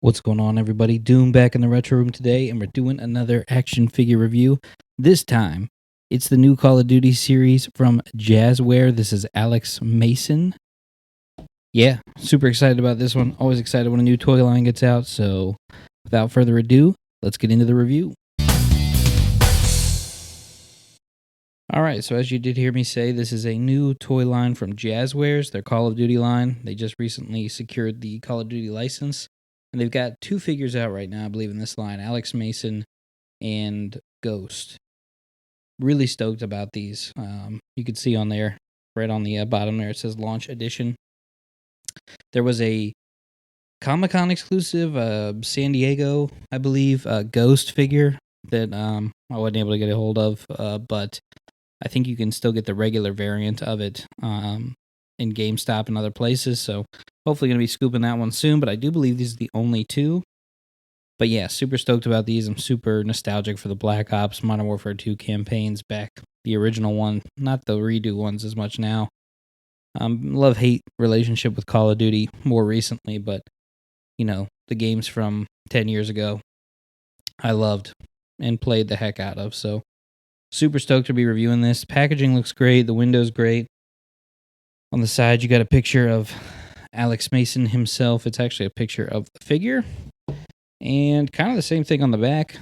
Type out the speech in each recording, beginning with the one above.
What's going on, everybody? Doom back in the retro room today, and we're doing another action figure review. This time, it's the new Call of Duty series from Jazwares. This is Alex Mason. Yeah, super excited about this one. Always excited when a new toy line gets out. So, without further ado, let's get into the review. Alright, so as you did hear me say, this is a new toy line from Jazwares, their Call of Duty line. They just recently secured the Call of Duty license. And they've got two figures out right now, I believe, in this line, Alex Mason and Ghost. Really stoked about these. You can see on there, right on the bottom there, it says Launch Edition. There was a Comic-Con exclusive, San Diego, I believe, Ghost figure that I wasn't able to get a hold of, but I think you can still get the regular variant of it in GameStop and other places, so hopefully going to be scooping that one soon, but I do believe these are the only two. But yeah, super stoked about these. I'm super nostalgic for the Black Ops Modern Warfare 2 campaigns back, the original one, not the redo ones as much now. Love-hate relationship with Call of Duty more recently, but, you know, the games from 10 years ago, I loved and played the heck out of, so super stoked to be reviewing this. Packaging looks great, the window's great. On the side, you got a picture of Alex Mason himself. It's actually a picture of the figure. And kind of the same thing on the back.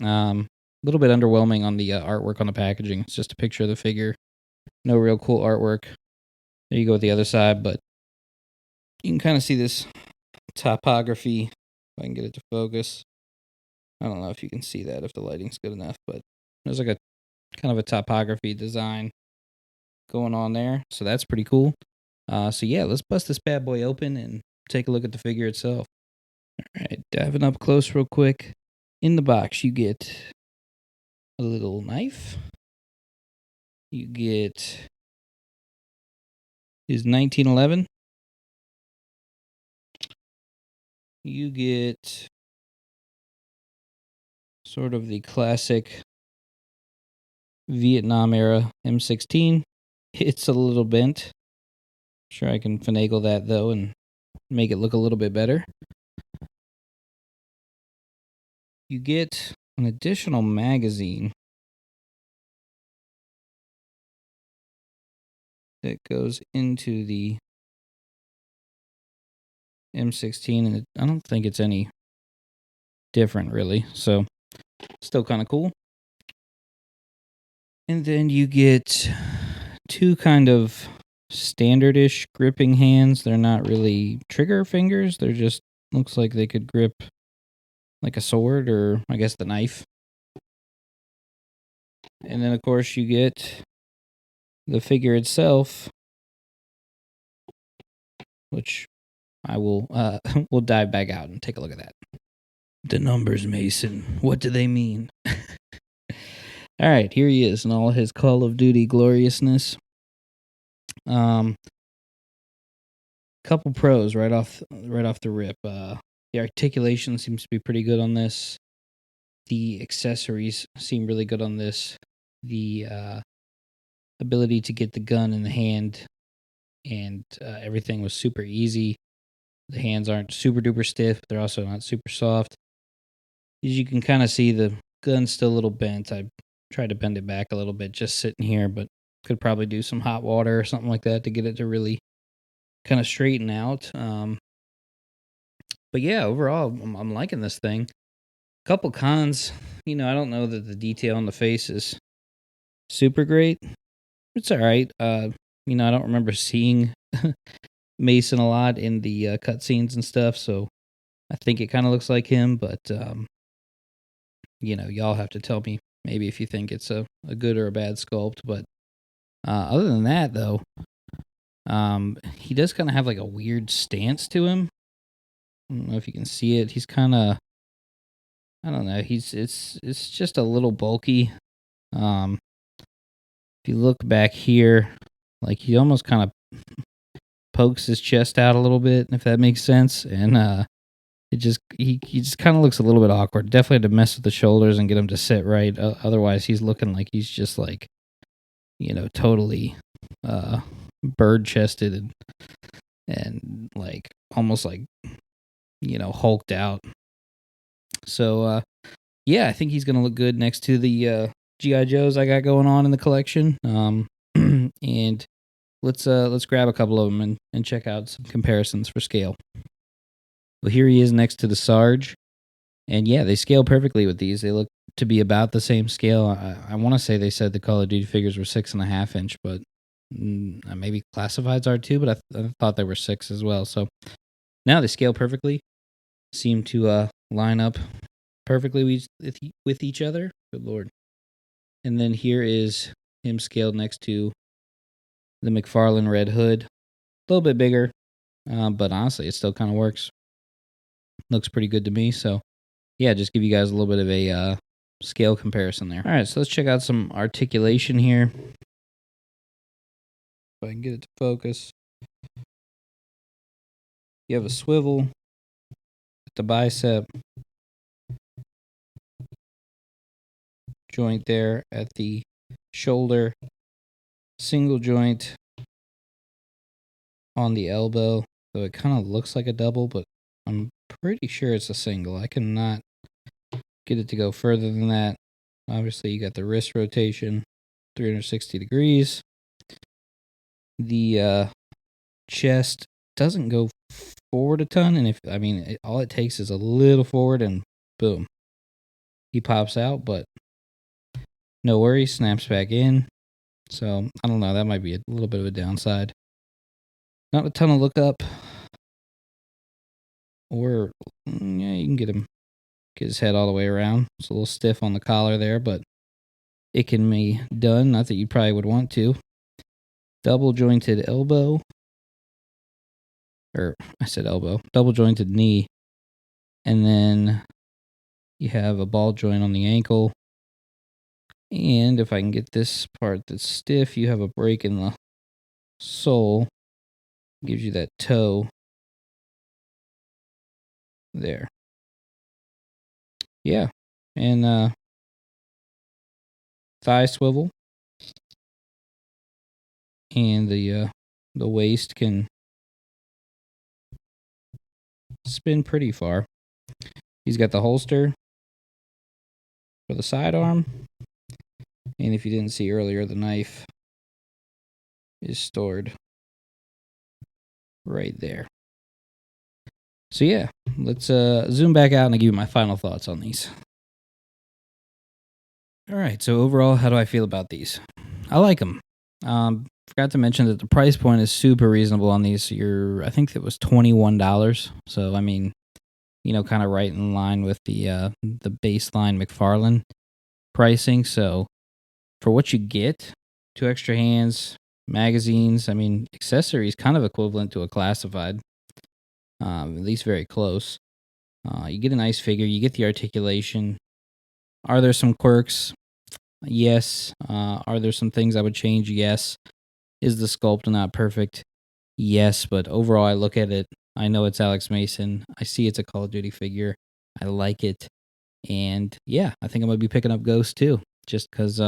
A little bit underwhelming on the artwork on the packaging. It's just a picture of the figure. No real cool artwork. There you go with the other side, but you can kind of see this topography. If I can get it to focus. I don't know if you can see that, if the lighting's good enough, but there's like a kind of a topography design going on there. So that's pretty cool. So yeah, let's bust this bad boy open and take a look at the figure itself. Alright, diving up close real quick. In the box, you get a little knife. You get his 1911. You get sort of the classic Vietnam era M16. It's a little bent. Sure, I can finagle that though and make it look a little bit better. You get an additional magazine that goes into the M16, and I don't think it's any different really, so still kind of cool. And then you get two kind of standardish gripping hands. They're not really trigger fingers. They're just, looks like they could grip like a sword, or I guess the knife. And then of course you get the figure itself, which I will we'll dive back out and take a look at that. The numbers, Mason. What do they mean? All right, here he is in all his Call of Duty gloriousness. Couple pros right off the rip. The articulation seems to be pretty good on this. The accessories seem really good on this. The ability to get the gun in the hand and everything was super easy. The hands aren't super duper stiff. They're also not super soft. As you can kind of see, the gun's still a little bent. I tried to bend it back a little bit just sitting here, but could probably do some hot water or something like that to get it to really kind of straighten out. But yeah, overall, I'm liking this thing. Couple cons, I don't know that the detail on the face is super great. It's all right. I don't remember seeing Mason a lot in the cutscenes and stuff, so I think it kind of looks like him, but y'all have to tell me maybe if you think it's a good or a bad sculpt. But other than that, though, he does kind of have like a weird stance to him. I don't know if you can see it. He's kind of, I don't know. It's just a little bulky. If you look back here, like he almost kind of pokes his chest out a little bit, if that makes sense. And he just kind of looks a little bit awkward. Definitely had to mess with the shoulders and get him to sit right. Otherwise, he's looking like he's just like, totally bird chested and like almost like hulked out. So, yeah, I think he's going to look good next to the G.I. Joes I got going on in the collection. And let's grab a couple of them and check out some comparisons for scale. Well, here he is next to the Sarge. And yeah, they scale perfectly with these. They look to be about the same scale. I want to say they said the Call of Duty figures were 6.5 inch, but maybe classifieds are too, but I thought they were 6 as well. So now they scale perfectly. Seem to line up perfectly with each other. Good Lord. And then here is him scaled next to the McFarlane Red Hood. A little bit bigger, but honestly, it still kind of works. Looks pretty good to me. So yeah, just give you guys a little bit of a scale comparison there. All right, so let's check out some articulation here. If I can get it to focus. You have a swivel at the bicep. Joint there at the shoulder. Single joint on the elbow. So it kind of looks like a double, but I'm pretty sure it's a single. I cannot get it to go further than that. Obviously, you got the wrist rotation, 360 degrees. The chest doesn't go forward a ton, and all it takes is a little forward, and boom, he pops out. But no worries, snaps back in. So I don't know. That might be a little bit of a downside. Not a ton of look up, or yeah, you can get his head all the way around. It's a little stiff on the collar there, but it can be done. Not that you probably would want to. Double jointed elbow. Or I said elbow. Double jointed knee. And then you have a ball joint on the ankle. And if I can get this part that's stiff, you have a break in the sole. Gives you that toe. There. Yeah. And thigh swivel. And the waist can spin pretty far. He's got the holster for the sidearm. And if you didn't see earlier, the knife is stored right there. So yeah, let's zoom back out and I'll give you my final thoughts on these. All right, so overall, how do I feel about these? I like them. Forgot to mention that the price point is super reasonable on these. I think it was $21. So kind of right in line with the baseline McFarlane pricing. So for what you get, 2 extra hands, magazines, accessories, kind of equivalent to a classified, at least very close. You get a nice figure. You get the articulation. Are there some quirks? Yes. Are there some things I would change? Yes. Is the sculpt not perfect? Yes. But overall, I look at it. I know it's Alex Mason. I see it's a Call of Duty figure. I like it. And yeah, I think I'm going to be picking up Ghost too. Just because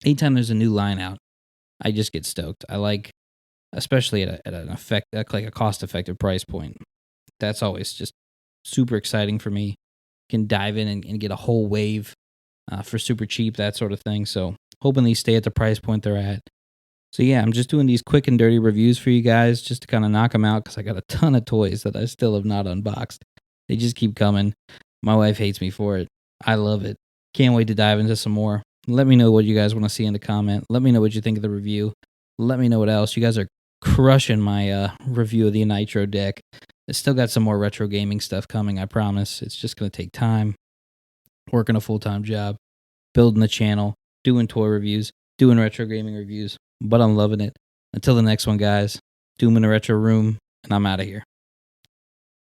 anytime there's a new line out, I just get stoked. I like, especially at a cost-effective price point. That's always just super exciting for me. Can dive in and get a whole wave for super cheap, that sort of thing. So hoping these stay at the price point they're at. So yeah, I'm just doing these quick and dirty reviews for you guys just to kind of knock them out because I got a ton of toys that I still have not unboxed. They just keep coming. My wife hates me for it. I love it. Can't wait to dive into some more. Let me know what you guys want to see in the comment. Let me know what you think of the review. Let me know what else. You guys are crushing my review of the Nitro deck. I still got some more retro gaming stuff coming, I promise. It's just going to take time. Working a full-time job, building the channel, doing toy reviews, doing retro gaming reviews. But I'm loving it. Until the next one, guys. Doom in the Retro Room, and I'm out of here.